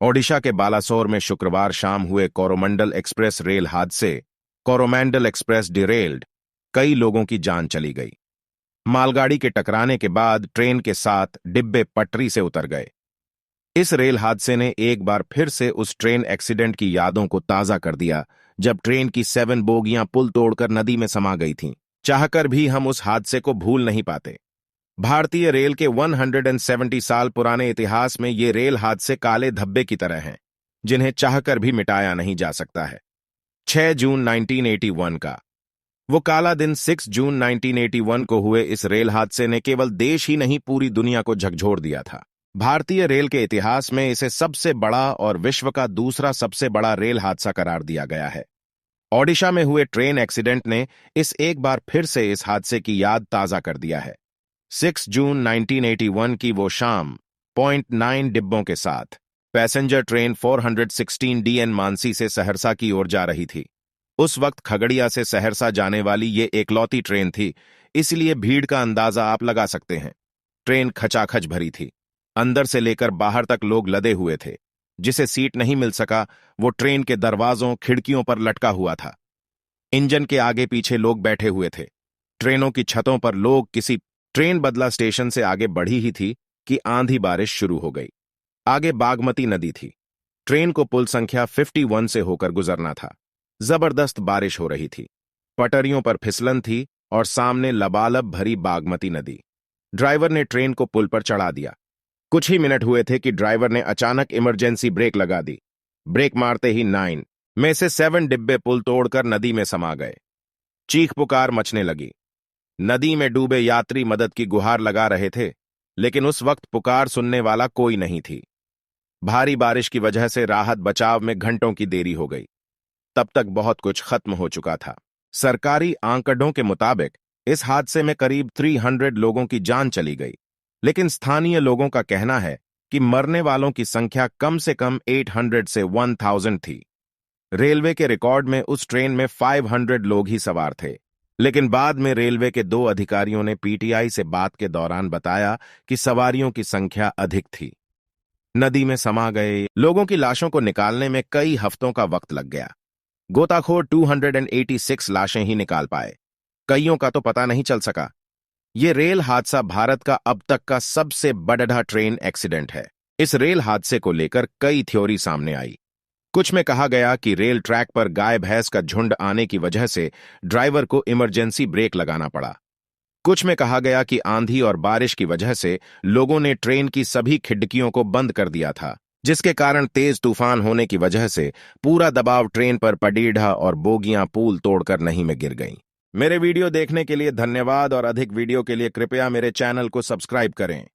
ओडिशा के बालासोर में शुक्रवार शाम हुए कोरोमंडल एक्सप्रेस रेल हादसे कोरोमंडल एक्सप्रेस डिरेल्ड, कई लोगों की जान चली गई। मालगाड़ी के टकराने के बाद ट्रेन के 7 डिब्बे पटरी से उतर गए। इस रेल हादसे ने एक बार फिर से उस ट्रेन एक्सीडेंट की यादों को ताजा कर दिया जब ट्रेन की 7 बोगियां पुल तोड़कर नदी में समा गई थीं। चाहकर भी हम उस हादसे को भूल नहीं पाते। भारतीय रेल के 170 साल पुराने इतिहास में ये रेल हादसे काले धब्बे की तरह हैं, जिन्हें चाहकर भी मिटाया नहीं जा सकता है। 6 जून 1981 का वो काला दिन 6 जून 1981 को हुए इस रेल हादसे ने केवल देश ही नहीं पूरी दुनिया को झकझोर दिया था। भारतीय रेल के इतिहास में इसे सबसे बड़ा और विश्व का दूसरा सबसे बड़ा रेल हादसा करार दिया गया है। ओडिशा में हुए ट्रेन एक्सीडेंट ने इस एक बार फिर से इस हादसे की याद ताजा कर दिया है। 6 जून 1981 की वो शाम 0.9 डिब्बों के साथ पैसेंजर ट्रेन 416 डीएन मानसी से सहरसा की ओर जा रही थी। उस वक्त खगड़िया से सहरसा जाने वाली ये एकलौती ट्रेन थी, इसलिए भीड़ का अंदाजा आप लगा सकते हैं। ट्रेन खचाखच भरी थी, अंदर से लेकर बाहर तक लोग लदे हुए थे। जिसे सीट नहीं मिल सका वो ट्रेन के दरवाजों खिड़कियों पर लटका हुआ था। इंजन के आगे पीछे लोग बैठे हुए थे। ट्रेनों की छतों पर लोग किसी ट्रेन बदला स्टेशन से आगे बढ़ी ही थी कि आंधी बारिश शुरू हो गई। आगे बागमती नदी थी। ट्रेन को पुल संख्या 51 से होकर गुजरना था। जबरदस्त बारिश हो रही थी, पटरियों पर फिसलन थी और सामने लबालब भरी बागमती नदी। ड्राइवर ने ट्रेन को पुल पर चढ़ा दिया। कुछ ही मिनट हुए थे कि ड्राइवर ने अचानक इमरजेंसी ब्रेक लगा दी। ब्रेक मारते ही 9 में से 7 डिब्बे पुल तोड़कर नदी में समा गए। चीख पुकार मचने लगी। नदी में डूबे यात्री मदद की गुहार लगा रहे थे, लेकिन उस वक्त पुकार सुनने वाला कोई नहीं थी। भारी बारिश की वजह से राहत बचाव में घंटों की देरी हो गई। तब तक बहुत कुछ खत्म हो चुका था। सरकारी आंकड़ों के मुताबिक इस हादसे में करीब 300 लोगों की जान चली गई, लेकिन स्थानीय लोगों का कहना है कि मरने वालों की संख्या कम से कम 800 से 1000 थी। रेलवे के रिकॉर्ड में उस ट्रेन में 500 लोग ही सवार थे, लेकिन बाद में रेलवे के 2 अधिकारियों ने पीटीआई से बात के दौरान बताया कि सवारियों की संख्या अधिक थी। नदी में समा गए लोगों की लाशों को निकालने में कई हफ्तों का वक्त लग गया। गोताखोर 286 लाशें ही निकाल पाए। कईयों का तो पता नहीं चल सका। ये रेल हादसा भारत का अब तक का सबसे बड़ा ट्रेन एक्सीडेंट है। इस रेल हादसे को लेकर कई थ्योरी सामने आई। कुछ में कहा गया कि रेल ट्रैक पर गाय भैंस का झुंड आने की वजह से ड्राइवर को इमरजेंसी ब्रेक लगाना पड़ा। कुछ में कहा गया कि आंधी और बारिश की वजह से लोगों ने ट्रेन की सभी खिड़कियों को बंद कर दिया था, जिसके कारण तेज तूफान होने की वजह से पूरा दबाव ट्रेन पर पडीढ़ा और बोगियां पुल तोड़कर नदी में गिर गईं। मेरे वीडियो देखने के लिए धन्यवाद और अधिक वीडियो के लिए कृपया मेरे चैनल को सब्सक्राइब करें।